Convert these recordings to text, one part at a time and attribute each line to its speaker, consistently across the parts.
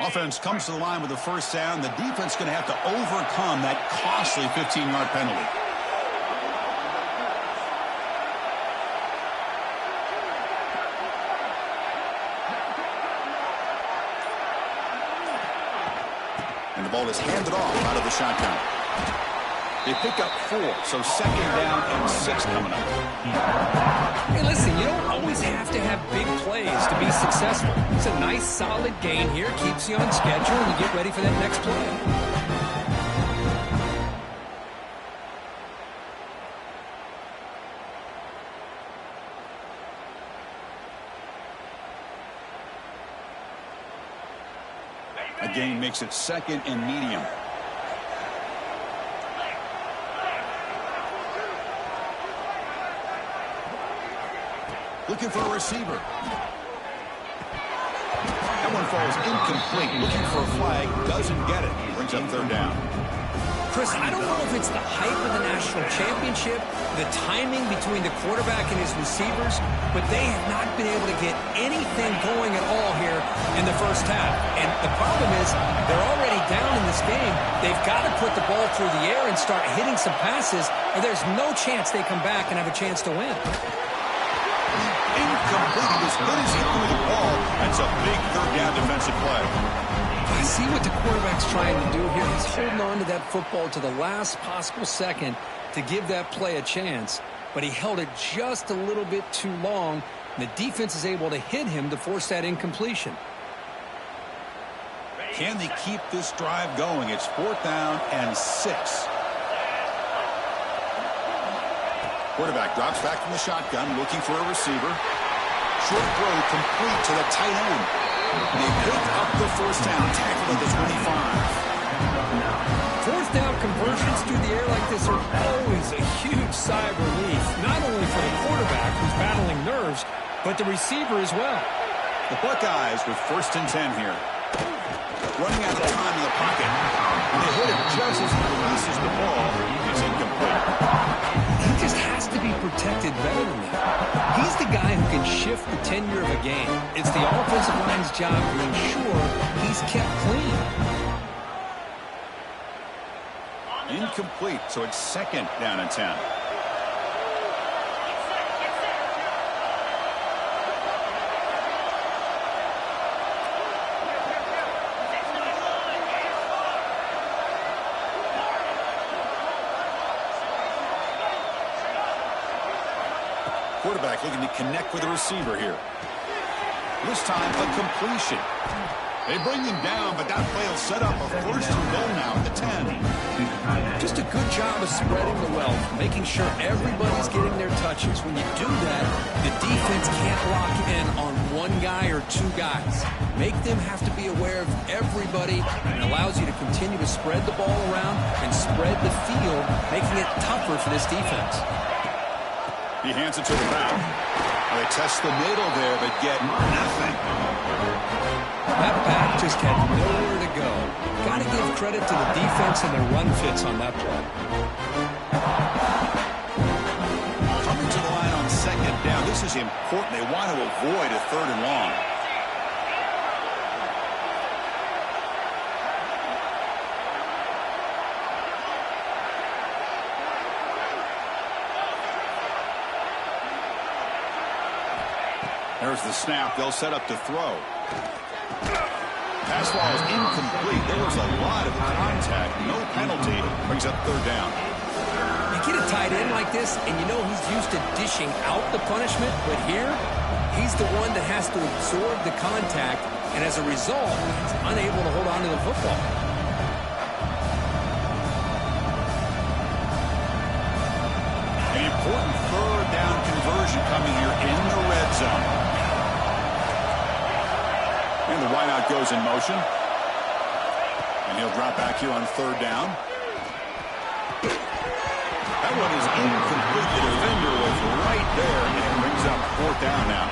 Speaker 1: Offense comes to the line with the first down. The defense going to have to overcome that costly 15-yard penalty. And the ball is handed off out of the shotgun. They pick up 4, so 2nd down and 6 coming up.
Speaker 2: Hey, listen, you don't always have to have big plays to be successful. It's a nice, solid gain here. Keeps you on schedule, and you get ready for that next play.
Speaker 1: A gain makes it 2nd and medium. Looking for a receiver. That one falls incomplete. Looking for a flag. Doesn't get it. Brings up 3rd down.
Speaker 2: Chris, I don't know if it's the hype of the national championship, the timing between the quarterback and his receivers, but they have not been able to get anything going at all here in the first half. And the problem is they're already down in this game. They've got to put the ball through the air and start hitting some passes, or there's no chance they come back and have a chance to win.
Speaker 1: Incomplete. As good as he threw the ball, that's a big 3rd down defensive play.
Speaker 2: I see what the quarterback's trying to do here. He's holding on to that football to the last possible second to give that play a chance, but he held it just a little bit too long, and the defense is able to hit him to force that incompletion.
Speaker 1: Can they keep this drive going? It's 4th down and 6. Quarterback drops back from the shotgun, looking for a receiver. Short throw complete to the tight end. They pick up the 1st down, tackled at the 25.
Speaker 2: 4th down conversions through the air like this are always a huge sigh of relief, not only for the quarterback who's battling nerves, but the receiver as well.
Speaker 1: The Buckeyes with 1st and 10 here. Running out of time in the pocket. And they hit it just as he releases the ball. It's incomplete.
Speaker 2: He just has to be protected better than that. He's the guy who can shift the tenure of a game. It's the offensive line's job to ensure he's kept clean.
Speaker 1: Incomplete, so it's 2nd down and 10. Quarterback looking to connect with the receiver here. This time, a completion. They bring him down, but that play will set up a 1st and goal now at the 10.
Speaker 2: Just a good job of spreading the wealth, making sure everybody's getting their touches. When you do that, the defense can't lock in on one guy or 2 guys. Make them have to be aware of everybody, and allows you to continue to spread the ball around and spread the field, making it tougher for this defense.
Speaker 1: He hands it to the back. They test the middle there, but get nothing.
Speaker 2: That back just had nowhere to go. Got to give credit to the defense and their run fits on that play.
Speaker 1: Coming to the line on 2nd down. This is important. They want to avoid a 3rd and long. There's the snap. They'll set up to throw. Pass ball is incomplete. There was a lot of contact. No penalty. Brings up 3rd down.
Speaker 2: You get a tight end like this, and you know he's used to dishing out the punishment, but here, he's the one that has to absorb the contact, and as a result, he's unable to hold on to the football.
Speaker 1: An important 3rd down conversion coming here in the red zone. And the wideout goes in motion. And he'll drop back here on 3rd down. That one is incomplete. The defender was right there, and it brings up 4th down now.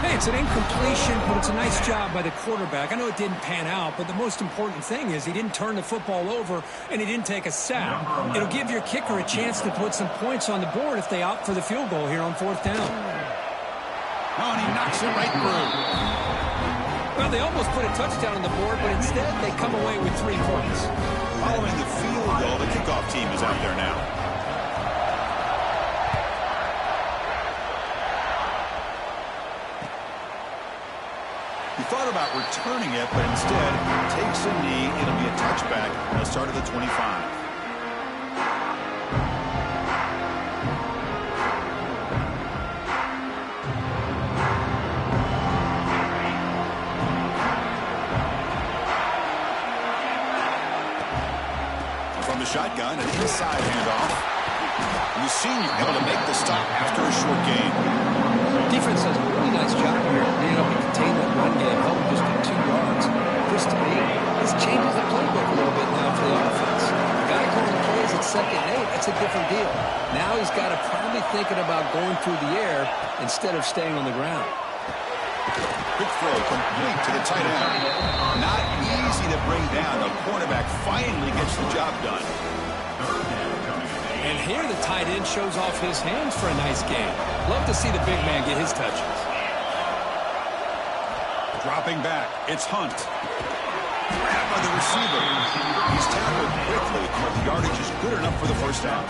Speaker 2: Hey, it's an incompletion, but it's a nice job by the quarterback. I know it didn't pan out, but the most important thing is he didn't turn the football over, and he didn't take a sack. It'll give your kicker a chance to put some points on the board if they opt for the field goal here on 4th down.
Speaker 1: Oh, and he knocks it right through.
Speaker 2: Well, they almost put a touchdown on the board, but instead they come away with 3 points.
Speaker 1: Following the field goal, the kickoff team is out there now. He thought about returning it, but instead takes a knee. It'll be a touchback at the start of the 25. From the shotgun, an inside handoff. And the senior able to make the stop after a short gain.
Speaker 2: Defense does a really nice job here, being able to contain that run game, held just at 2 yards. Chris, to me, this changes the playbook a little bit now for the offense. The guy calling plays at 2nd and 8, that's a different deal. Now he's got to probably thinking about going through the air instead of staying on the ground.
Speaker 1: Quick throw complete to the tight end. Not easy to bring down. The cornerback finally gets the job done.
Speaker 2: And here the tight end shows off his hands for a nice game. Love to see the big man get his touches.
Speaker 1: Dropping back, it's Hunt. Grabbed by the receiver. He's tackled quickly, but the yardage is good enough for the first down.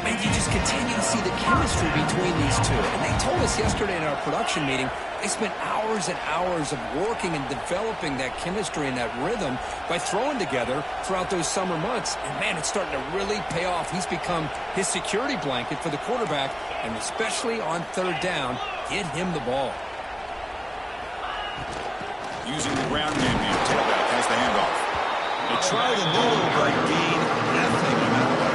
Speaker 2: And you just continue to see the chemistry between these two. And they told us yesterday in our production meeting, they spent hours and hours of working and developing that chemistry and that rhythm by throwing together throughout those summer months. And, man, it's starting to really pay off. He's become his security blanket for the quarterback, and especially on 3rd down, get him the ball.
Speaker 1: Using the ground game, the tailback has the handoff. They try the middle, but gain nothing on that one.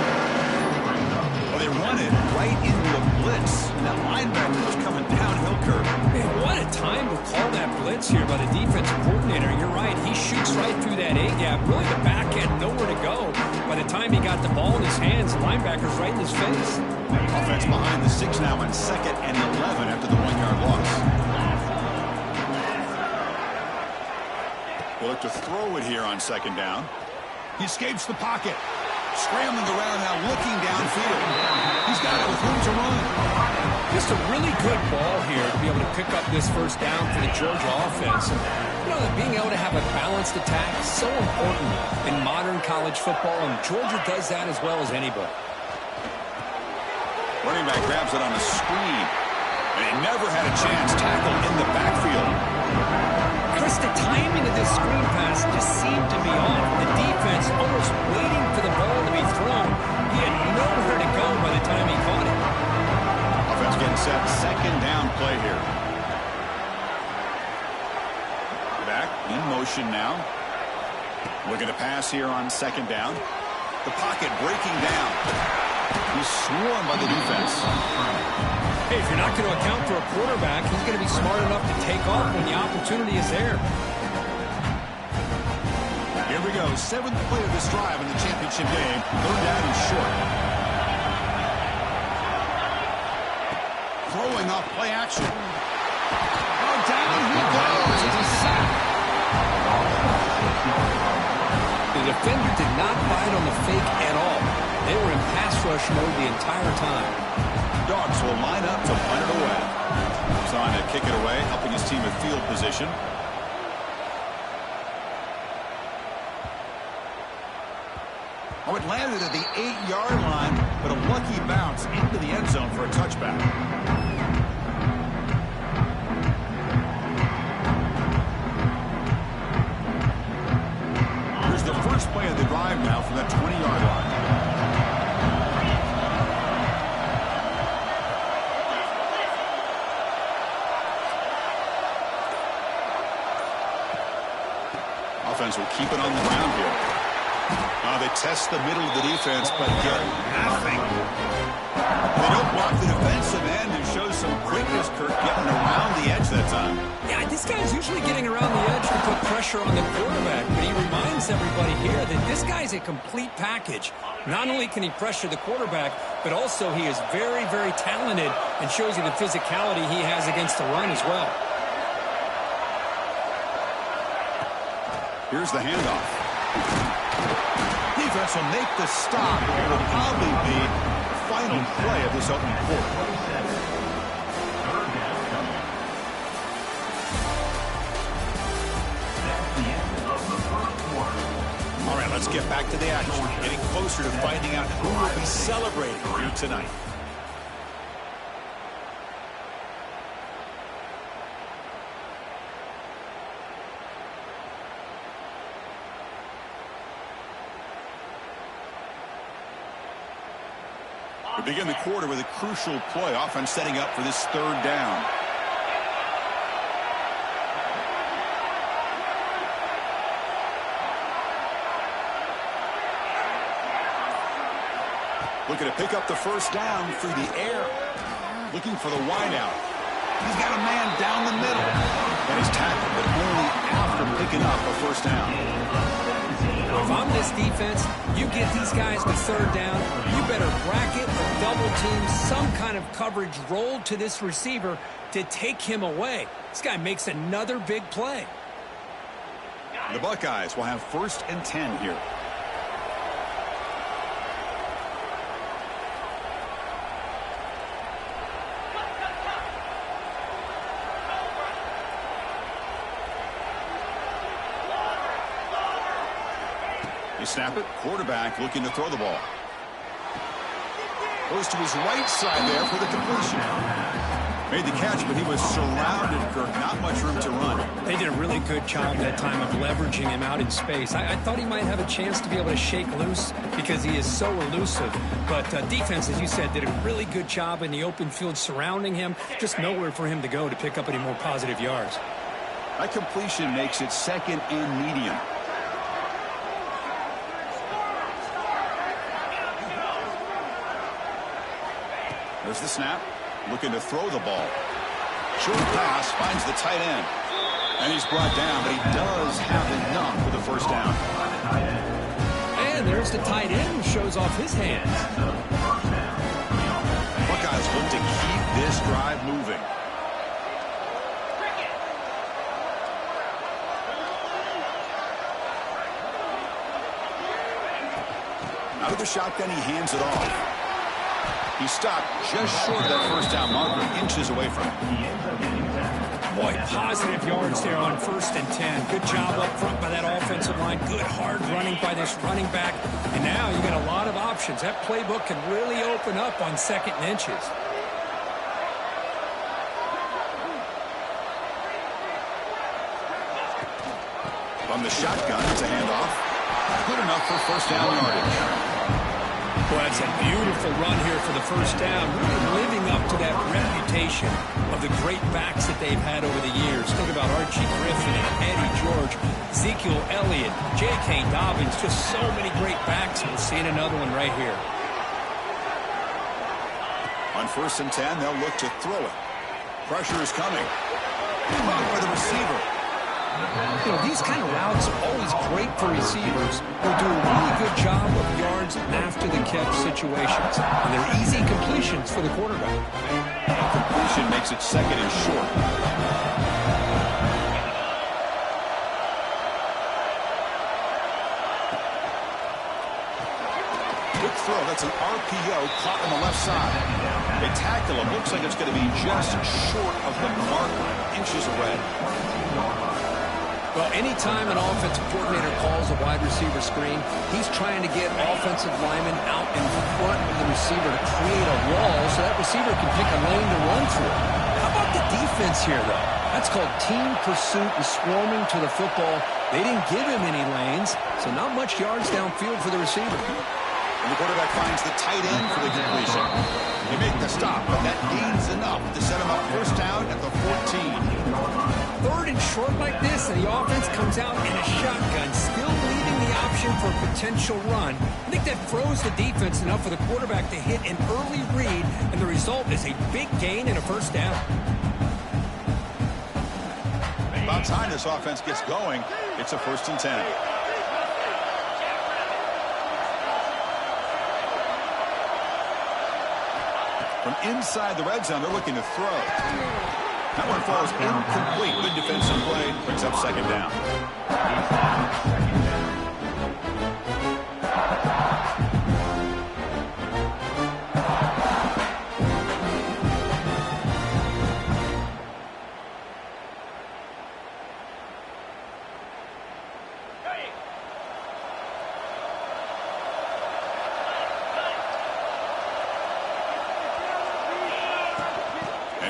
Speaker 1: Well, they run it right into a blitz. That linebacker was coming downhill curve.
Speaker 2: Man, what a time to call that blitz here by the defensive coordinator. You're right. He shoots right through that A-gap. Really, the back end, nowhere to go. By the time he got the ball in his hands, the linebacker's right in his face.
Speaker 1: Offense behind the 6 now on 2nd and 11 after the 1-yard loss. We'll look to throw it here on 2nd down. He escapes the pocket. Scrambling around now, looking downfield. He's got it with room to run.
Speaker 2: Just a really good ball here to be able to pick up this first down for the Georgia offense. And, you know, that being able to have a balanced attack is so important in modern college football, and Georgia does that as well as anybody.
Speaker 1: Running back grabs it on a screen. And he never had a chance. Tackled in the backfield.
Speaker 2: Chris, the timing of this screen pass just seemed to be off. The defense almost waiting for the ball to be thrown. He had nowhere to go by the time he caught it.
Speaker 1: Offense getting set. 2nd down play here. Back in motion now. Looking to pass here on 2nd down. The pocket breaking down. He's swarmed by the defense.
Speaker 2: Hey, if you're not going to account for a quarterback, he's going to be smart enough to take off when the opportunity is there.
Speaker 1: Here we go. 7th play of this drive in the championship game. 3rd down and short. Throwing off play action. Oh, down he goes. It's a sack.
Speaker 2: The defender did not bite on the fake at all. They were in pass rush mode the entire time.
Speaker 1: Dogs will line up to punt it away. He's on to kick it away, helping his team with field position. Oh, it landed at the 8-yard line, but a lucky bounce into the end zone for a touchback. Here's the first play of the drive now from that 20-yard line. Offense will keep it on the ground here. They test the middle of the defense, but get nothing. They don't block the defensive end and show some quickness, Kirk, getting around the edge that time.
Speaker 2: Yeah, this guy's usually getting around the edge to put pressure on the quarterback, but he reminds everybody here that this guy's a complete package. Not only can he pressure the quarterback, but also he is very, very talented and shows you the physicality he has against the run as well.
Speaker 1: Here's the handoff. Defense will make the stop. It will probably be the final play of this opening quarter. And let's get back to the action. Getting closer to finding out who will be celebrating here tonight. We begin the quarter with a crucial play. Offense setting up for this third down. Looking to pick up the first down through the air. Looking for the wideout. He's got a man down the middle. And he's tackled, but only after picking up a first down.
Speaker 2: If I'm this defense, you get these guys to third down, you better bracket or double team some kind of coverage rolled to this receiver to take him away. This guy makes another big play.
Speaker 1: The Buckeyes will have 1st and 10 here. They snap it. Quarterback looking to throw the ball. Goes to his right side there for the completion. Made the catch, but he was surrounded, Kirk. Not much room to run.
Speaker 2: They did a really good job that time of leveraging him out in space. I thought he might have a chance to be able to shake loose because he is so elusive. But defense, as you said, did a really good job in the open field surrounding him. Just nowhere for him to go to pick up any more positive yards.
Speaker 1: That completion makes it 2nd and medium. There's the snap. Looking to throw the ball. Short pass, finds the tight end. And he's brought down, but he does have enough for the first down.
Speaker 2: And there's the tight end who shows off his hands.
Speaker 1: Buckeyes look to keep this drive moving. Out of the shotgun, he hands it off. He stopped just short of that first down marker, inches away from it.
Speaker 2: Boy, positive yards there on 1st and 10. Good job up front by that offensive line. Good hard running by this running back. And now you got a lot of options. That playbook can really open up on 2nd and inches.
Speaker 1: From the shotgun, it's a handoff. Good enough for first down yardage.
Speaker 2: Well, that's a beautiful run here for the first down, really living up to that reputation of the great backs that they've had over the years. Think about Archie Griffin and Eddie George, Ezekiel Elliott, J.K. Dobbins, just so many great backs. We're seeing another one right here.
Speaker 1: On 1st and 10, they'll look to throw it. Pressure is coming. Caught by the receiver.
Speaker 2: You know, these kind of routes are always great for receivers who do a really good job of yards after the catch situations. And they're easy completions for the quarterback.
Speaker 1: Completion makes it 2nd and short. Quick throw. That's an RPO caught on the left side. They tackle him. Looks like it's going to be just short of the marker, inches away.
Speaker 2: Well, anytime an offensive coordinator calls a wide receiver screen, he's trying to get offensive linemen out in front of the receiver to create a wall so that receiver can pick a lane to run through. How about the defense here, though? That's called team pursuit and swarming to the football. They didn't give him any lanes, so not much yards downfield for the receiver.
Speaker 1: And the quarterback finds the tight end for the completion. They make the stop, but that gains enough to set him up first down at the 14.
Speaker 2: 3rd and short like this, and the offense comes out in a shotgun, still leaving the option for a potential run. I think that throws the defense enough for the quarterback to hit an early read, and the result is a big gain and a first down.
Speaker 1: About time this offense gets going, it's a 1st and 10. From inside the red zone, they're looking to throw. That one falls incomplete. Good defensive play. Brings up 2nd down.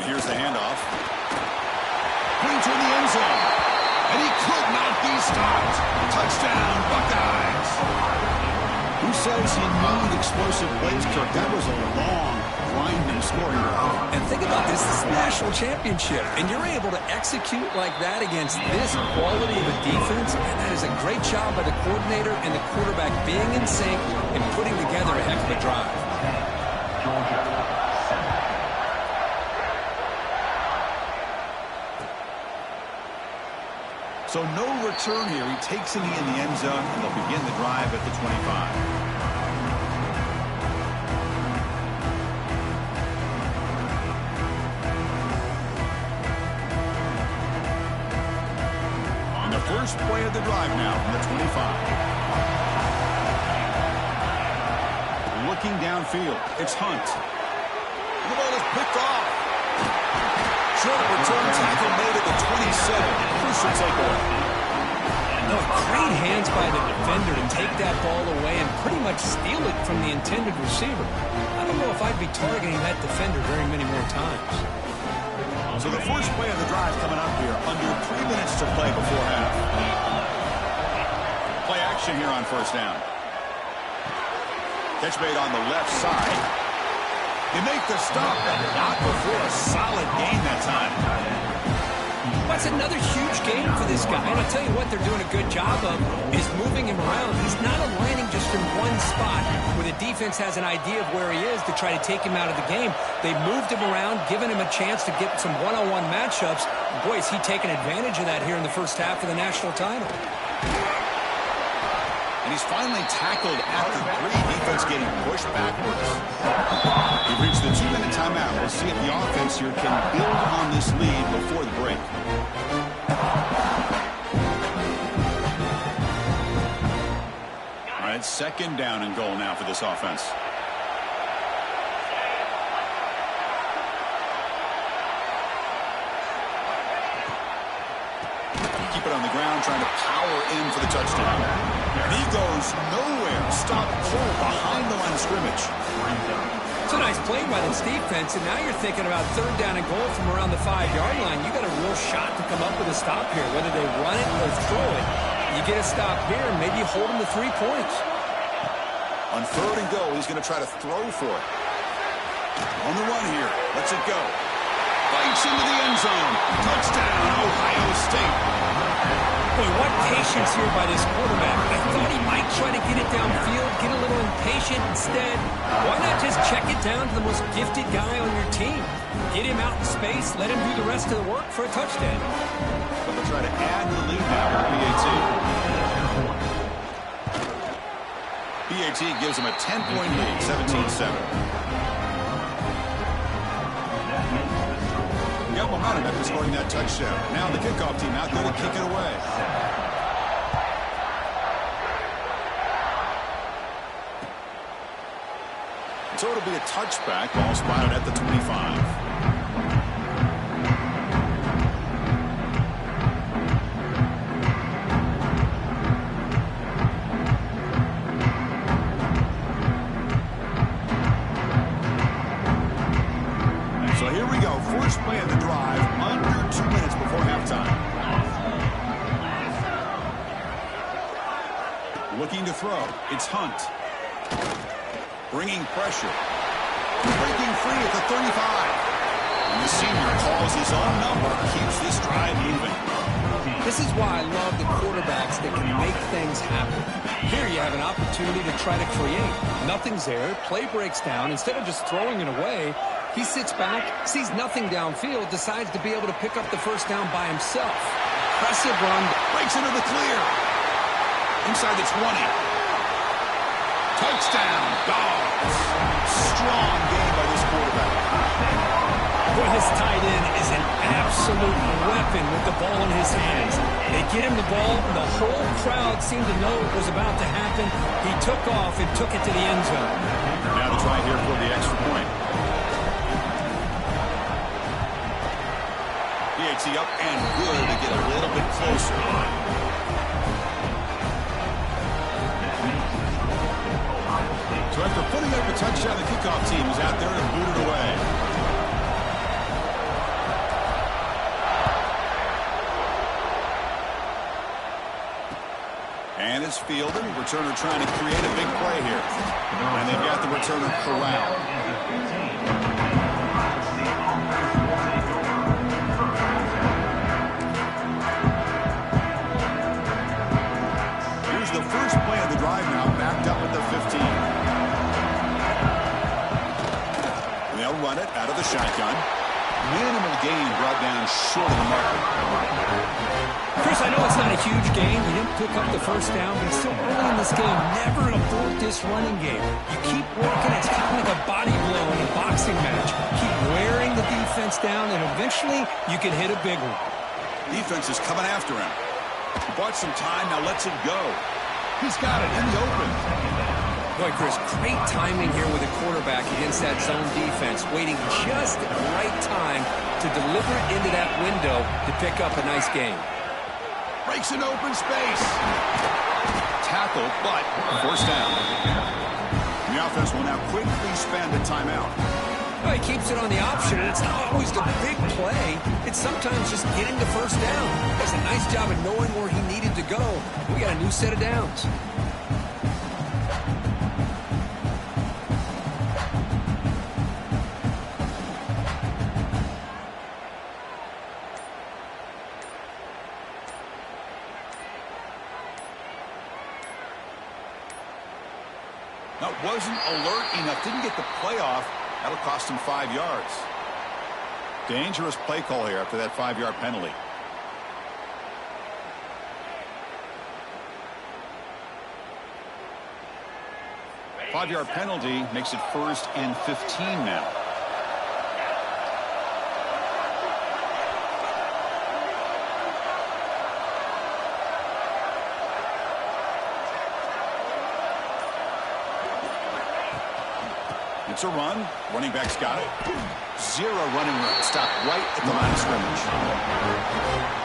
Speaker 1: And here's the handoff. Going to the end zone. And he could not be stopped. Touchdown, Buckeyes. Who says he needed explosive plays, Kirk? That was a long, grinding scoring drive.
Speaker 2: And think about this. This is the national championship. And you're able to execute like that against this quality of a defense. And that is a great job by the coordinator and the quarterback being in sync and putting together a heck of a drive.
Speaker 1: So no return here. He takes it in the end zone, and they'll begin the drive at the 25. On the first play of the drive now from the 25. Looking downfield, it's Hunt. The ball is picked off. Short return tackle made at the 27. Crucial takeaway.
Speaker 2: No, great hands by the defender to take that ball away and pretty much steal it from the intended receiver. I don't know if I'd be targeting that defender very many more times.
Speaker 1: So the first play of the drive coming up here. Under 3 minutes to play before half. Play action here on first down. Catch made on the left side. They make the stop, but not before a solid gain that time.
Speaker 2: That's another huge game for this guy. And I'll tell you what they're doing a good job of is moving him around. He's not aligning just in one spot where the defense has an idea of where he is to try to take him out of the game. They moved him around, given him a chance to get some one-on-one matchups. Boy, is he taking advantage of that here in the first half of the national title.
Speaker 1: And he's finally tackled at the 3. Defense getting pushed backwards. He reached the 2-minute timeout. We'll see if the offense here can build on this lead before the break. All right, second down and goal now for this offense. Keep it on the ground, trying to power in for the touchdown. And he goes nowhere. Stop cold behind the line of scrimmage.
Speaker 2: It's a nice play by this defense, and now you're thinking about third down and goal from around the 5-yard line. You got a real shot to come up with a stop here, whether they run it or throw it. You get a stop here, and maybe you hold them to 3 points.
Speaker 1: On third and goal, he's going to try to throw for it. On the run here. Lets it go. Bites into the end zone. Touchdown, Ohio State.
Speaker 2: Boy, what patience here by this quarterback. I thought he might try to get it downfield, get a little impatient. Instead, why not just check it down to the most gifted guy on your team? Get him out in space, let him do the rest of the work for a touchdown.
Speaker 1: So they'll try to add the lead now with BAT. BAT gives him a 10-point lead, 17-7. Got momentum after scoring that touchdown. Now the kickoff team out there to kick it away. So it'll be a touchback. Ball spotted at the 25. So here we go. First play of the drive. Under 2 minutes before halftime. Looking to throw. It's Hunt. Bringing pressure. Breaking free at the 35. And the senior calls his own number. Keeps this drive moving.
Speaker 2: This is why I love the quarterbacks that can make things happen. Here you have an opportunity to try to create. Nothing's there. Play breaks down. Instead of just throwing it away, he sits back, sees nothing downfield, decides to be able to pick up the first down by himself. Impressive run.
Speaker 1: Breaks into the clear. Inside the 20. Touchdown, Dogs. Strong game by this quarterback.
Speaker 2: Boy, this tight end is an absolute weapon with the ball in his hands. They get him the ball, and the whole crowd seemed to know it was about to happen. He took off and took it to the end zone.
Speaker 1: Now the try here for the extra point. BAT up and good to get a little bit closer. So after putting up a touchdown, the kickoff team is out there to boot it away. is fielded. Returner trying to create a big play here. And they've got the returner corralled. Here's the first play of the drive now, backed up at the 15. They'll run it out of the shotgun. Minimal gain brought down short of the marker.
Speaker 2: Chris, I know it's not a huge gain. You didn't pick up the first down, but it's still early in this game. Never abort this running game. You keep working. It's kind of like a body blow in a boxing match. Keep wearing the defense down, and eventually you can hit a big one.
Speaker 1: Defense is coming after him. He bought some time, now lets it go. He's got it in the open.
Speaker 2: Boy, Chris, great timing here with a quarterback against that zone defense, waiting just at the right time to deliver it into that window to pick up a nice gain.
Speaker 1: Breaks an open space. Tackle, but forced down. And the offense will now quickly spend a timeout.
Speaker 2: Well, he keeps it on the option, and it's not always the big play. It's sometimes just getting the first down. Does a nice job of knowing where he needed to go. We got a new set of downs.
Speaker 1: That wasn't alert enough. Didn't get the play off. That'll cost him 5 yards. Dangerous play call here after that 5-yard penalty. Five-yard penalty makes it 1st and 15 now. It's a run. Running back's got it. Zero running room. Stop right at the line of scrimmage.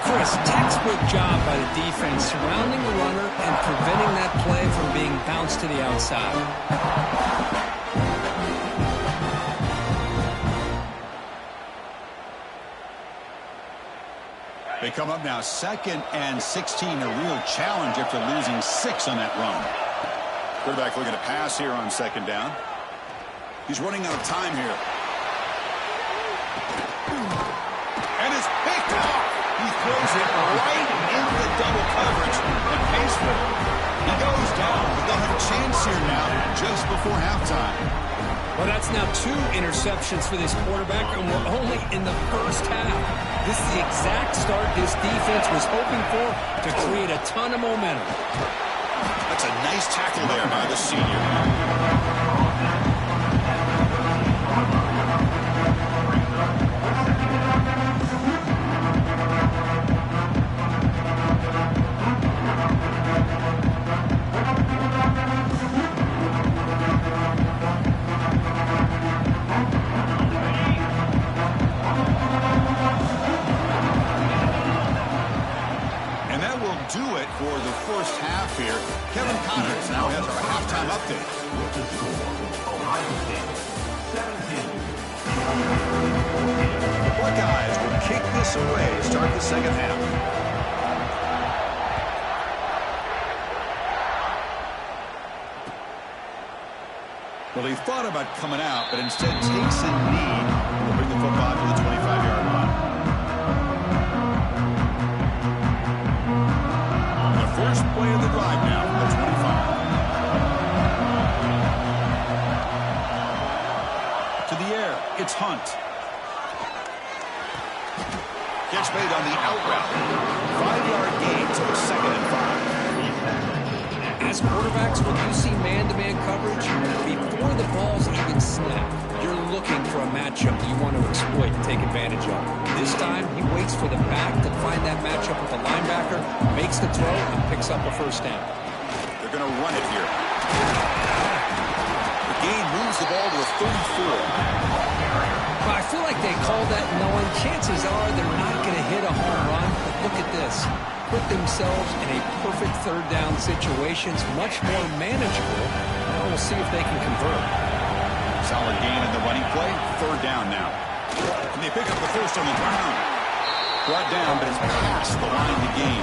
Speaker 2: Chris, textbook job by the defense surrounding the runner and preventing that play from being bounced to the outside.
Speaker 1: They come up now 2nd and 16. A real challenge after losing 6 on that run. Quarterback looking to pass here on 2nd down. He's running out of time here. And it's picked off. He throws it right into the double coverage and pays for it. He goes down, but they'll have a chance here now just before halftime.
Speaker 2: Well, that's now 2 interceptions for this quarterback, and we're only in the first half. This is the exact start this defense was hoping for to create a ton of momentum.
Speaker 1: That's a nice tackle there by the senior. For the first half here, Kevin Connors now has our halftime update. The Buckeyes will kick this away to start the second half. Well, he thought about coming out, but instead takes a knee and will bring the football to the 25-yard line. First play of the drive now from the 25. To the air, it's Hunt. Gets made on the out route. 5-yard gain, so it's 2nd and 5.
Speaker 2: As quarterbacks, when you see man-to-man coverage, before the ball's even snapped, you're looking for a matchup that you want to exploit and take advantage of. This time, he waits for the back to find that matchup with the linebacker, makes the throw, and picks up a first down.
Speaker 1: They're going to run it here. The gain moves the ball to the 34.
Speaker 2: Well, I feel like they called that knowing chances are they're not going to hit a home run, but look at this. Put themselves in a perfect 3rd down situation. It's much more manageable. Now we'll see if they can convert.
Speaker 1: Solid gain in the running play. 3rd down now. And they pick up the first on the ground. Brought down, but it's past the line to gain.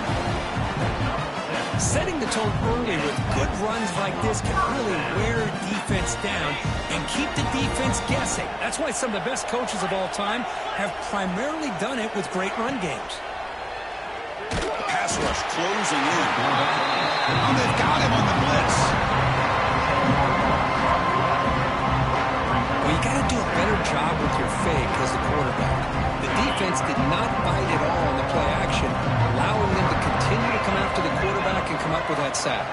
Speaker 2: Setting the tone early with good runs like this can really wear defense down and keep the defense guessing. That's why some of the best coaches of all time have primarily done it with great run games.
Speaker 1: Pass rush closing in. Oh, they've got him on the blitz.
Speaker 2: Well, you got to do a better job with your fake as the quarterback. The defense did not bite at all on the play action, allowing them to continue to come after the quarterback and come up with that sack.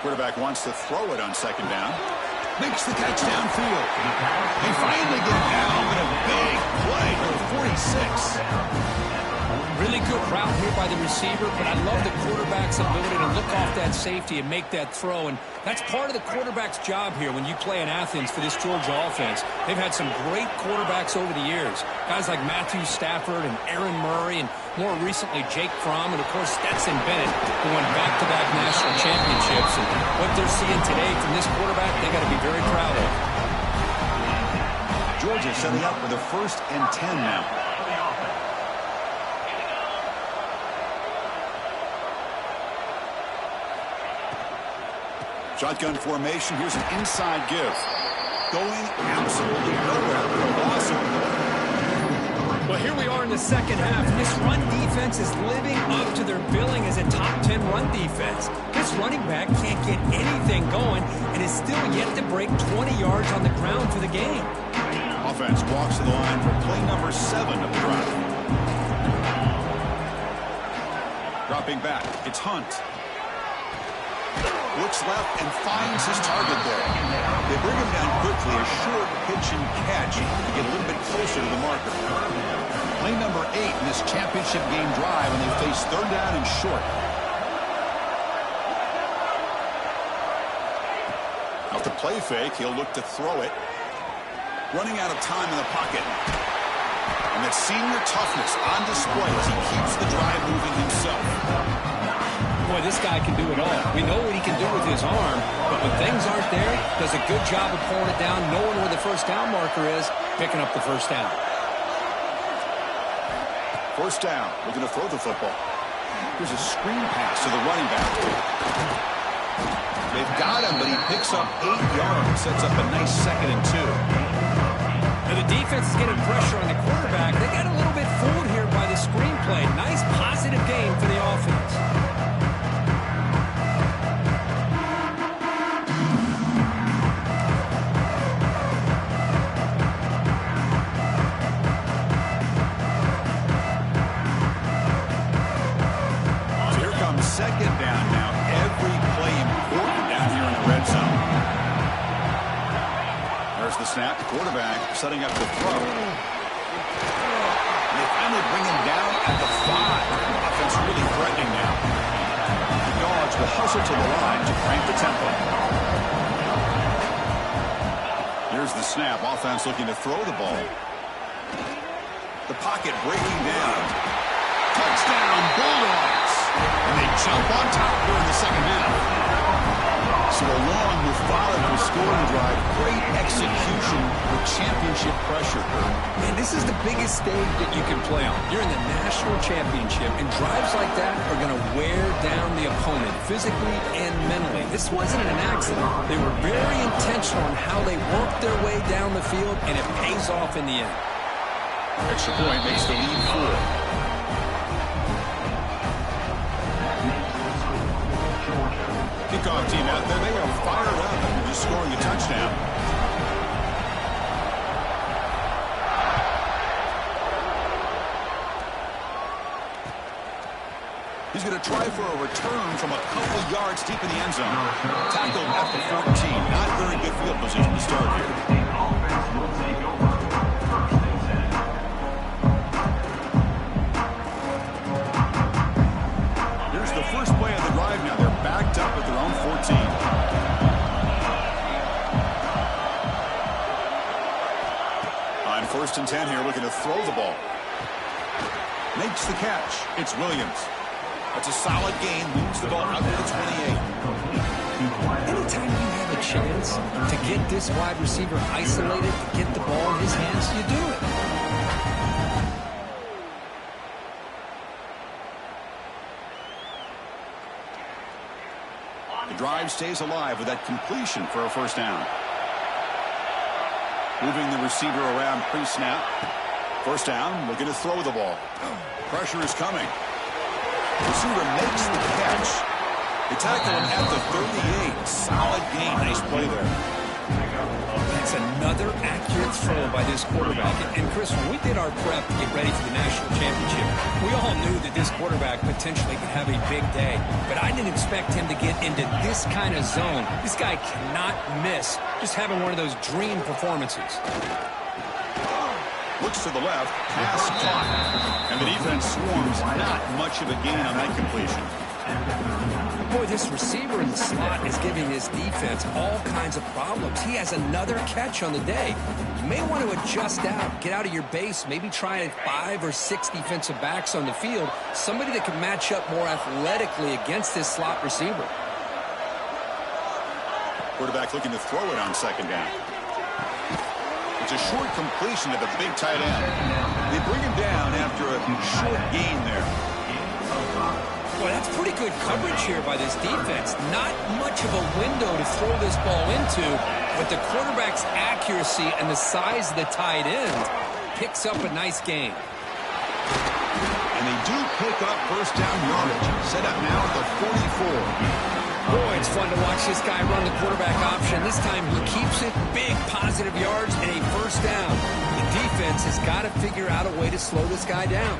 Speaker 1: Quarterback wants to throw it on second down. Makes the catch downfield. They finally get it down, but a big play for the 46.
Speaker 2: Really good route here by the receiver, but I love the quarterback's ability to look off that safety and make that throw. And that's part of the quarterback's job here when you play in Athens for this Georgia offense. They've had some great quarterbacks over the years. Guys like Matthew Stafford and Aaron Murray, and more recently Jake Fromm, and of course Stetson Bennett, who won back-to-back national championships. And what they're seeing today from this quarterback, they got to be very proud of.
Speaker 1: Georgia setting up with a 1st and 10 now. Shotgun formation. Here's an inside give. Going absolutely nowhere. Awesome.
Speaker 2: Well, here we are in the second half. This run defense is living up to their billing as a top 10 run defense. This running back can't get anything going and is still yet to break 20 yards on the ground for the game.
Speaker 1: Offense walks to the line for play number 7 of the drive. Dropping back. It's Hunt. Looks left and finds his target there. They bring him down quickly, a short pitch and catch to get a little bit closer to the marker. Play number 8 in this championship game drive, and they face 3rd down and short. Off the play fake, he'll look to throw it. Running out of time in the pocket. And that senior toughness on display as he keeps the drive moving himself.
Speaker 2: Boy, this guy can do it all. We know what he can do with his arm, but when things aren't there, does a good job of pulling it down, knowing where the first down marker is, picking up the first down.
Speaker 1: First down, looking to throw the football. Here's a screen pass to the running back. They've got him, but he picks up 8 yards, sets up a nice 2nd and 2.
Speaker 2: Now the defense is getting pressure on the quarterback. They got a little bit fooled here by the screenplay. Nice positive game for the offense.
Speaker 1: Second down now. Every play important down here in the red zone. There's the snap. The quarterback setting up the throw. And they finally bring him down at the 5. The offense really threatening now. The Dogs will hustle to the line to crank the tempo. Here's the snap. Offense looking to throw the ball. The pocket breaking down. Touchdown, Bulldogs. And they jump on top here in the second half. So a long methodical scoring drive. Great execution with championship pressure.
Speaker 2: Man, this is the biggest stage that you can play on. You're in the national championship, and drives like that are going to wear down the opponent physically and mentally. This wasn't an accident. They were very intentional on how they worked their way down the field, and it pays off in the end.
Speaker 1: Extra point makes the lead 4. Kickoff team out there, they are fired up after just scoring a touchdown. He's going to try for a return from a couple yards deep in the end zone. Tackled at the 14. Not very good field position to start here. Here's the first play of the drive now. They're backed up at their own 14. On 1st and 10 here, looking to throw the ball. Makes the catch. It's Williams. That's a solid gain. Moves the ball out to the 28.
Speaker 2: Anytime you have a chance to get this wide receiver isolated, to get the ball in his hands, you do it.
Speaker 1: drive stays alive with that completion for a first down. Moving the receiver around pre-snap. First down, looking to throw the ball. Pressure is coming. Receiver makes the catch. They tackle him at the 38. Solid gain. Nice play there.
Speaker 2: That's another accurate throw by this quarterback. And Chris, when we did our prep to get ready for the national championship, we all knew that this quarterback potentially could have a big day. But I didn't expect him to get into this kind of zone. This guy cannot miss. Just having one of those dream performances.
Speaker 1: Looks to the left, pass caught. And the defense swarms. Not much of a gain on that completion.
Speaker 2: Boy, this receiver in the slot is giving this defense all kinds of problems. He has another catch on the day. You may want to adjust out, get out of your base, maybe try 5 or 6 defensive backs on the field, somebody that can match up more athletically against this slot receiver.
Speaker 1: Quarterback looking to throw it on second down. It's a short completion to the big tight end. They bring him down after a short gain there.
Speaker 2: Boy, that's pretty good coverage here by this defense. Not much of a window to throw this ball into, but the quarterback's accuracy and the size of the tight end picks up a nice gain.
Speaker 1: And they do pick up first down yardage. Set up now at the 44.
Speaker 2: Boy, it's fun to watch this guy run the quarterback option. This time he keeps it, big positive yards, and a first down. The defense has got to figure out a way to slow this guy down.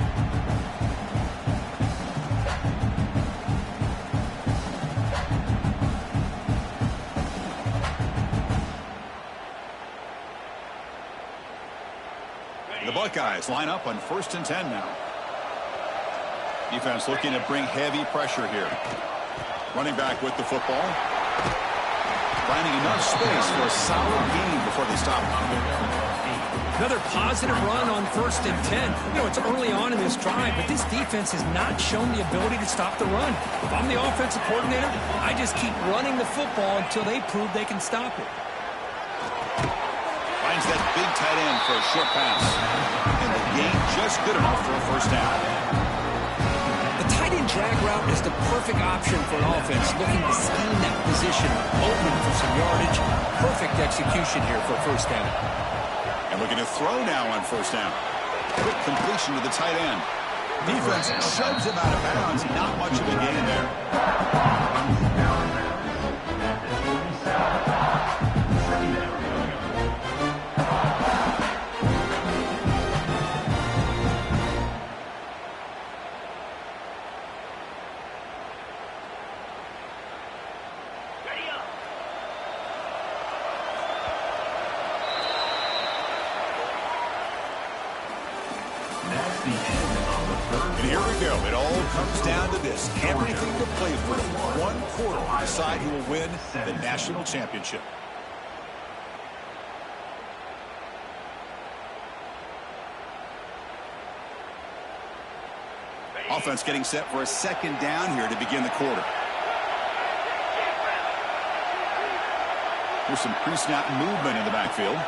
Speaker 1: The Buckeyes line up on 1st and 10 now. Defense looking to bring heavy pressure here. Running back with the football. Finding enough space for a solid gain before they stop.
Speaker 2: Another positive run on 1st and 10. You know, it's early on in this drive, but this defense has not shown the ability to stop the run. If I'm the offensive coordinator, I just keep running the football until they prove they can stop it.
Speaker 1: Finds that big tight end for a short pass. And the gain just good enough for a first down.
Speaker 2: The tight end drag route is the perfect option for an offense looking to scheme that position open for some yardage. Perfect execution here for a first down.
Speaker 1: And looking to throw now on first down. Quick completion to the tight end. Defense shoves him out of bounds. Not much of a gain there. And here we go. It all comes down to this. Everything to play for. One quarter to decide who will win the national championship. Offense getting set for a second down here to begin the quarter. There's some pre-snap movement in the backfield.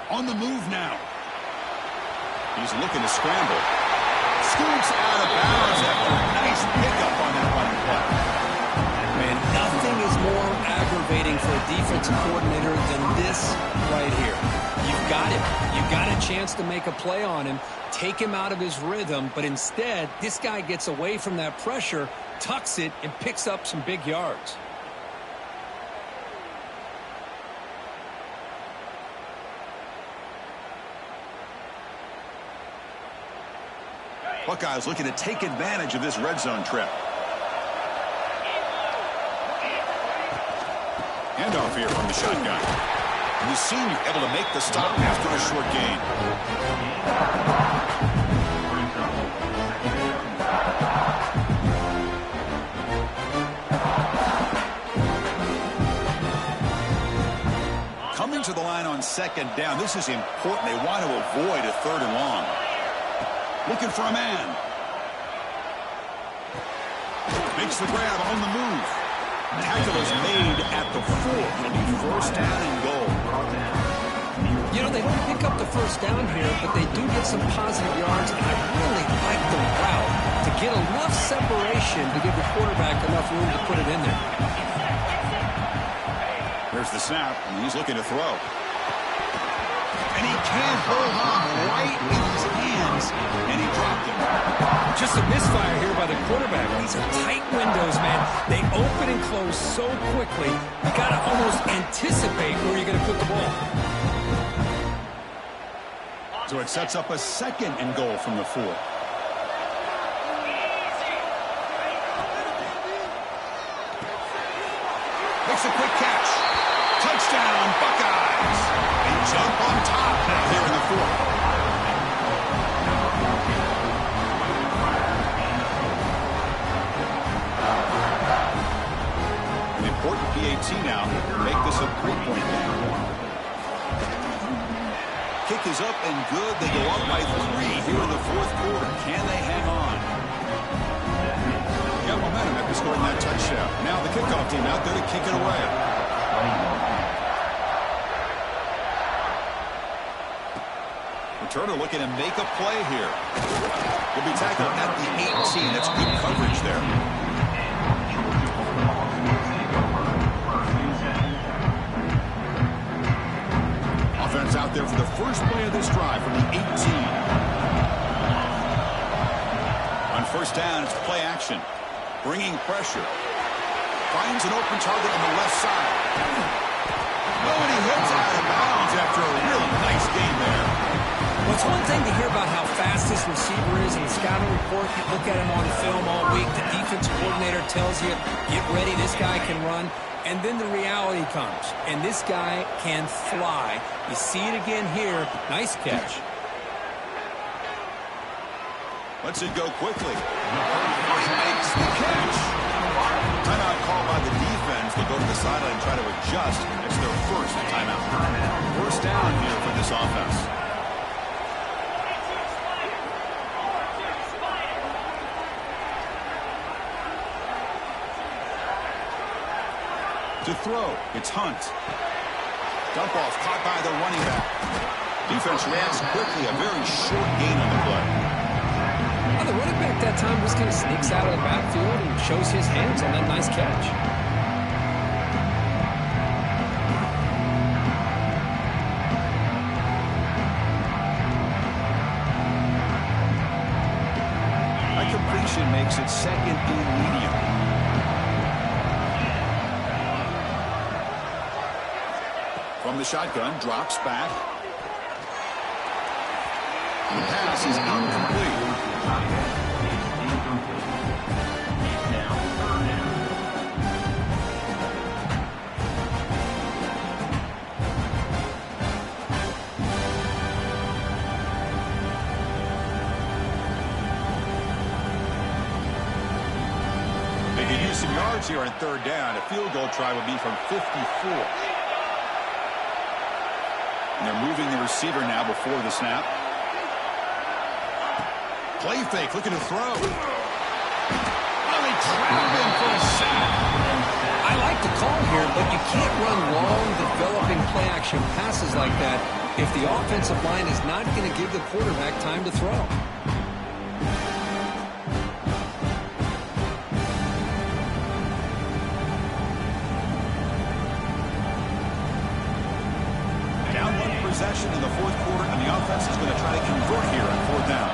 Speaker 1: On the move now. He's looking to scramble. Scoots out of bounds after a nice pickup on that running play.
Speaker 2: Man, nothing is more aggravating for a defensive coordinator than this right here. You've got him. You've got a chance to make a play on him, take him out of his rhythm, but instead, this guy gets away from that pressure, tucks it, and picks up some big yards.
Speaker 1: Buckeyes looking to take advantage of this red zone trip. Handoff here from the shotgun. And the senior able to make the stop after a short gain. Coming to the line on second down. This is important. They want to avoid a 3rd and long. Looking for a man. Makes the grab on the move. Tackle is made at the 4. It'll be first down and goal.
Speaker 2: You know, they they don't pick up the first down here, but they do get some positive yards, and I really like the route to get enough separation to give the quarterback enough room to put it in there.
Speaker 1: There's the snap, and he's looking to throw. And he can't hold on right in his hands, and he dropped it.
Speaker 2: Just a misfire here by the quarterback. These are tight windows, man. They open and close so quickly, you got to almost anticipate where you're going to put the ball.
Speaker 1: So it sets up a 2nd and goal from the 4. Makes a quick catch. Touchdown, Buckeyes. They jump on top here in the 4th. An important PAT now to make this a 3-point game. Kick is up and good. They go up by 3 here in the 4th quarter. Can they hang on? Got momentum after scoring that touchdown. Now the kickoff team out there to kick it away. Returner looking to make a play here. Will be tackled at the 18. That's good coverage there. Offense out there for the first play of this drive from the 18. On first down, it's play action. Bringing pressure. Finds an open target on the left side. Oh, and he hits out of bounds after a really nice game there.
Speaker 2: Well, it's one thing to hear about how fast this receiver is in the scouting report. You look at him on film all week. The defense coordinator tells you, get ready, this guy can run. And then the reality comes, and this guy can fly. You see it again here. Nice catch.
Speaker 1: Lets it go quickly. He makes the catch. Timeout call by the defense. They go to the sideline and try to adjust. It's their first timeout. First down here for this offense. To throw, it's Hunt. Dump off caught by the running back. Defense reacts quickly. A very short gain on the play.
Speaker 2: Well, the running back that time just kind of sneaks out of the backfield and shows his hands on that nice catch.
Speaker 1: A completion makes it 2nd and medium. From the shotgun, drops back. The pass is incomplete. They could use some yards here on 3rd down. A field goal try would be from 54. And they're moving the receiver now before the snap. Play fake, looking to throw. Oh, they trap him for a sack.
Speaker 2: I like the call here, but you can't run long, developing play-action passes like that if the offensive line is not going to give the quarterback time to throw.
Speaker 1: Possession in the 4th quarter, and the offense is going to try to convert here on 4th down.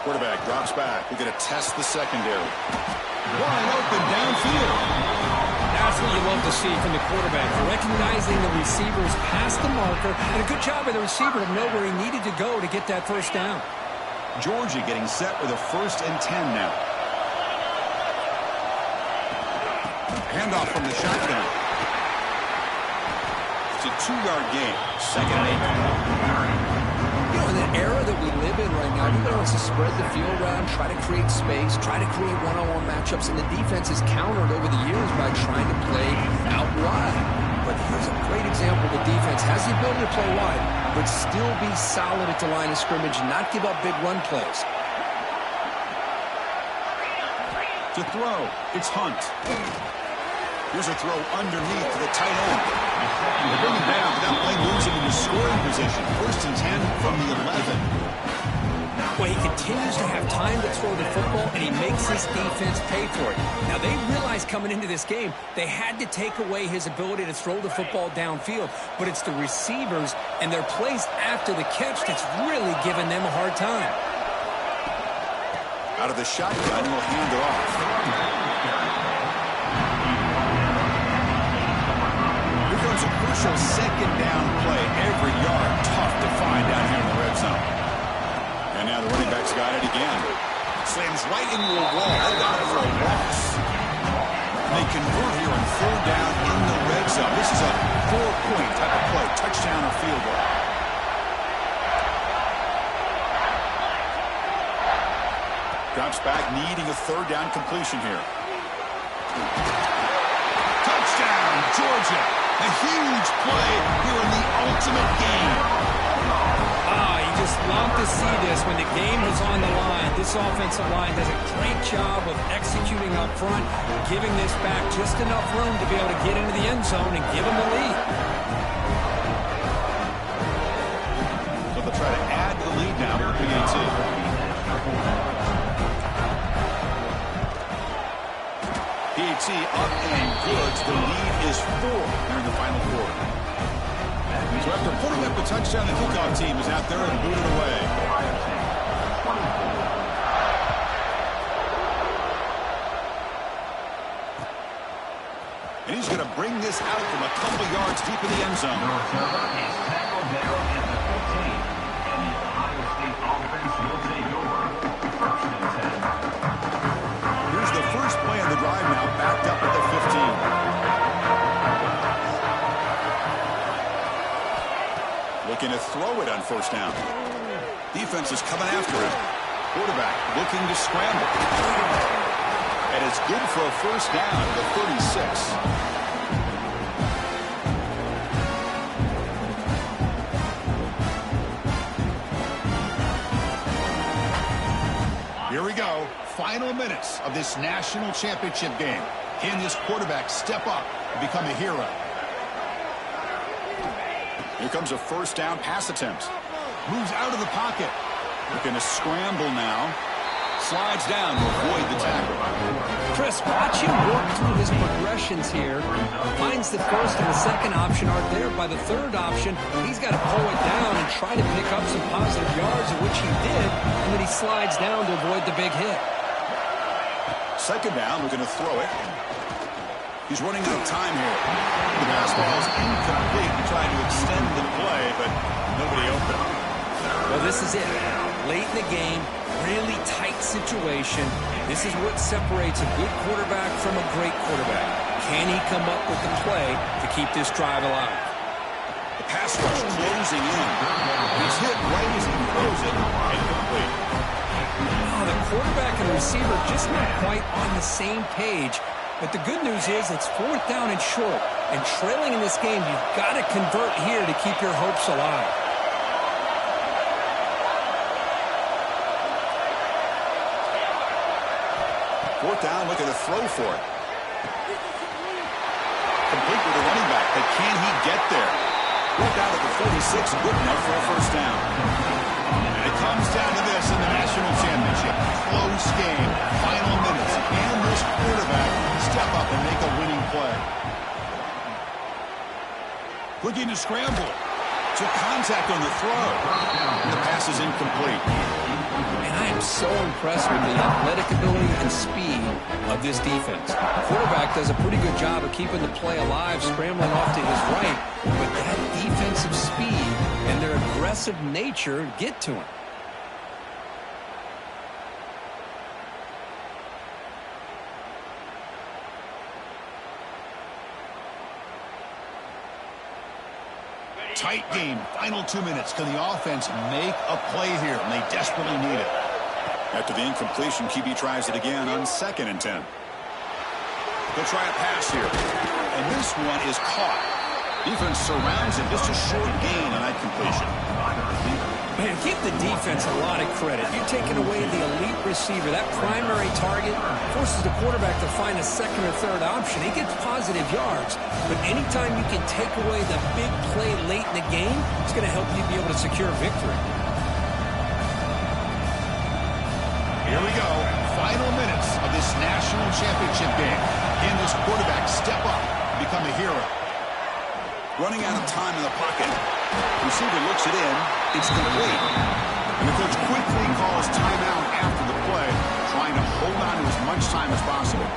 Speaker 1: Quarterback drops back. We're going to test the secondary. Wide open downfield.
Speaker 2: That's what you love to see from the quarterback, recognizing the receivers past the marker, and a good job by the receiver to know where he needed to go to get that first down.
Speaker 1: Georgia getting set with a 1st and 10 now. Handoff from the shotgun. It's a 2-yard gain. 2nd and 8.
Speaker 2: You know, in the era that we live in right now, everybody wants to spread the field around, try to create space, try to create one-on-one matchups, and the defense is countered over the years by trying to play out wide. But here's a great example. The defense has the ability to play wide, but still be solid at the line of scrimmage and not give up big run plays.
Speaker 1: To throw, it's Hunt. Here's a throw underneath to the tight end. They bring him down without scoring position. 1st and 10 from the 11.
Speaker 2: Well, he continues to have time to throw the football, and he makes his defense pay for it. Now, they realized coming into this game they had to take away his ability to throw the football downfield, but it's the receivers and their plays after the catch that's really giving them a hard time.
Speaker 1: Out of the shotgun, will hand it off. Here comes a crucial 2nd down play. Every yard tough to find down here in the red zone. And now the running back's got it again. Slams right into a wall. They got it for a loss. And they convert here on 3rd down in the red zone. This is a 4-point type of play. Touchdown or field goal. Drops back, needing a 3rd down completion here. Touchdown, Georgia. A huge play here in the ultimate game.
Speaker 2: You just love to see this when the game is on the line. This offensive line does a great job of executing up front, giving this back just enough room to be able to get into the end zone and give them the lead.
Speaker 1: So they'll try to add to the lead now with PAT. PAT up and good. The lead is 4 during the final quarter. So after putting up the touchdown, the kickoff team is out there and booted away. And he's going to bring this out from a couple yards deep in the end zone. Here's the first play of the drive now, backed up at the 15. Looking to throw it on 1st down. Defense is coming after him. Quarterback looking to scramble. And it's good for a 1st down at the 36. Here we go. Final minutes of this national championship game. Can this quarterback step up and become a hero? Here comes a 1st down pass attempt. Moves out of the pocket. Looking to scramble now. Slides down to avoid the tackle.
Speaker 2: Chris, watch him work through his progressions here. Finds the 1st and the 2nd option aren't there. By the 3rd option, he's got to pull it down and try to pick up some positive yards, which he did, and then he slides down to avoid the big hit.
Speaker 1: 2nd down, looking to throw it. He's running out of time here. The pass ball is incomplete. He tried to extend the play, but nobody open.
Speaker 2: Well, this is it. Late in the game, really tight situation. This is what separates a good quarterback from a great quarterback. Can he come up with the play to keep this drive alive?
Speaker 1: The pass rush closing in. He's hit right as he throws it. Incomplete.
Speaker 2: Oh, the quarterback and the receiver just not quite on the same page. But the good news is it's 4th down and short. And trailing in this game, you've got to convert here to keep your hopes alive.
Speaker 1: Fourth down, looking to throw for it. Complete with the running back, but can he get there? Brought down at the 46, good enough for a 1st down. And it comes down to this in the national championship. Close game, final minutes. Can this quarterback step up and make a winning play? Looking to scramble. Took contact on the throw. And the pass is incomplete.
Speaker 2: And I am so impressed with the athletic ability and speed of this defense. The quarterback does a pretty good job of keeping the play alive, scrambling off to his right, but that defensive speed and their aggressive nature get to him.
Speaker 1: Tight game, final 2 minutes. Can the offense make a play here? And they desperately need it. After the incompletion, QB tries it again on 2nd and 10. They'll try a pass here. And this one is caught. Defense surrounds it. Just a short gain on that completion.
Speaker 2: Man, give the defense a lot of credit. You're taking away the elite receiver. That primary target forces the quarterback to find a second or third option. He gets positive yards, but anytime you can take away the big play late in the game, it's going to help you be able to secure victory.
Speaker 1: Here we go. Final minutes of this national championship game. Can this quarterback step up and become a hero? Running out of time in the pocket. Receiver looks it in. It's complete. And the coach quickly calls timeout after the play, trying to hold on to as much time as possible.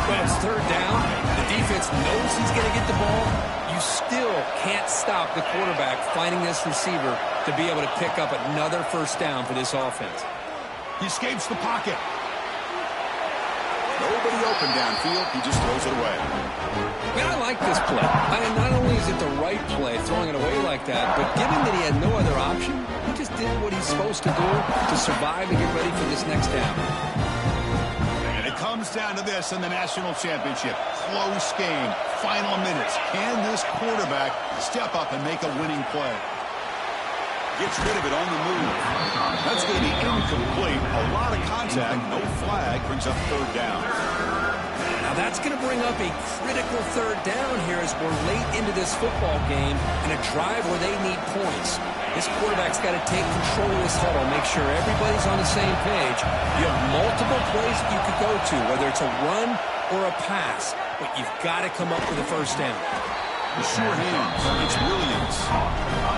Speaker 2: Well, it's third down. The defense knows he's going to get the ball. You still can't stop the quarterback finding this receiver to be able to pick up another first down for this offense.
Speaker 1: He escapes the pocket. Nobody open downfield. He just throws it away.
Speaker 2: Man, I like this play. I mean, not only is it the right play, throwing it away like that, but given that he had no other option, he just did what he's supposed to do to survive and get ready for this next down.
Speaker 1: And it comes down to this in the national championship. Close game. Final minutes. Can this quarterback step up and make a winning play? Gets rid of it on the move. That's going to be incomplete. A lot of contact. No flag. Brings up third down.
Speaker 2: Now that's going to bring up a critical third down here as we're late into this football game in a drive where they need points. This quarterback's got to take control of this huddle, make sure everybody's on the same page. You have multiple plays that you could go to, whether it's a run or a pass, but you've got to come up with a first down.
Speaker 1: The sure hands. It's Williams.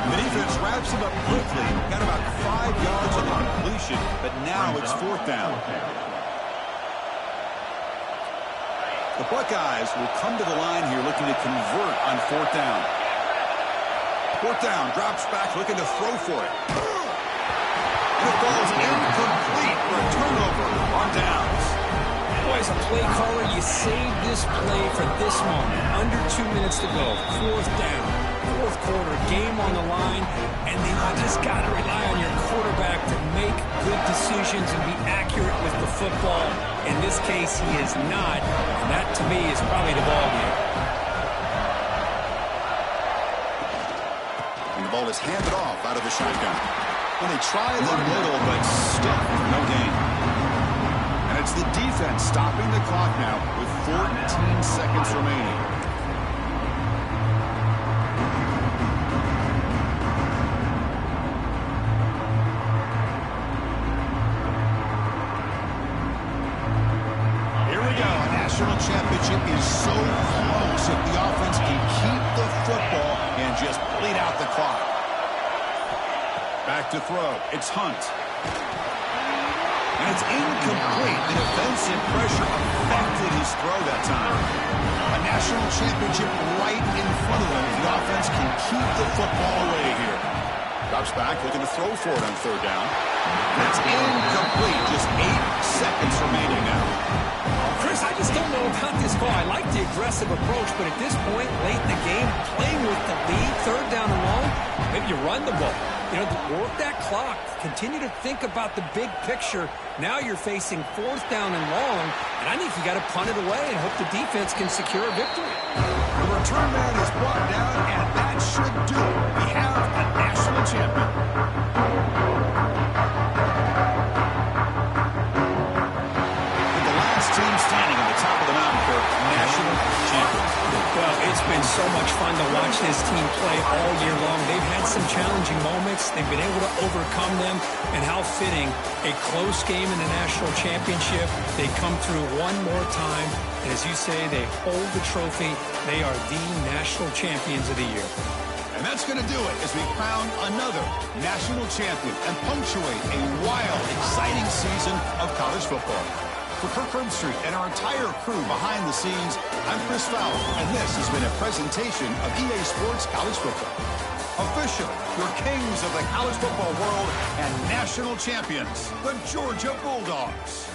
Speaker 1: The defense wraps him up quickly. Got about 5 yards on the completion, but now it's fourth down. The Buckeyes will come to the line here looking to convert on fourth down. Fourth down, drops back, looking to throw for it. And it falls incomplete for a turnover on downs.
Speaker 2: Boy, as a play caller, you saved this play for this moment. Under 2 minutes to go. Fourth down. Fourth quarter, game on the line. And you just got to rely on your quarterback to make good decisions and be accurate with the football. In this case, he is not. And that, to me, is probably the ball game.
Speaker 1: And the ball is handed off out of the shotgun. Well, they try the middle, but still no gain. And it's the defense stopping the clock now with 14 seconds remaining. Here we go. A national championship is so close if the offense can keep the football and just bleed out the clock. Back to throw. It's Hunt. And it's incomplete. The defensive pressure affected his throw that time. A national championship right in front of them. The offense can keep the football away here. Drops back, looking to throw for it on third down. And it's incomplete. Just 8 seconds remaining now.
Speaker 2: Chris, I just don't know about this call. I like the aggressive approach, but at this point, late in the game, playing with the lead, third down and long, maybe you run the ball. You know, work that clock. Continue to think about the big picture. Now you're facing fourth down and long, and I think you got to punt it away and hope the defense can secure a victory.
Speaker 1: The return man is brought down, and that should do it. We have a national champion. With the last team standing at the top of the mountain for national champions.
Speaker 2: Well, it's been so much fun to watch this team play all year long. They've had some challenging moments. They've been able to overcome them. And how fitting, a close game in the national championship. They come through one more time. And as you say, they hold the trophy. They are the national champions of the year.
Speaker 1: And that's going to do it as we crown another national champion and punctuate a wild, exciting season of college football. For Kirk Herbstreit and our entire crew behind the scenes, I'm Chris Fowler, and this has been a presentation of EA Sports College Football. Officially, your kings of the college football world and national champions, the Georgia Bulldogs.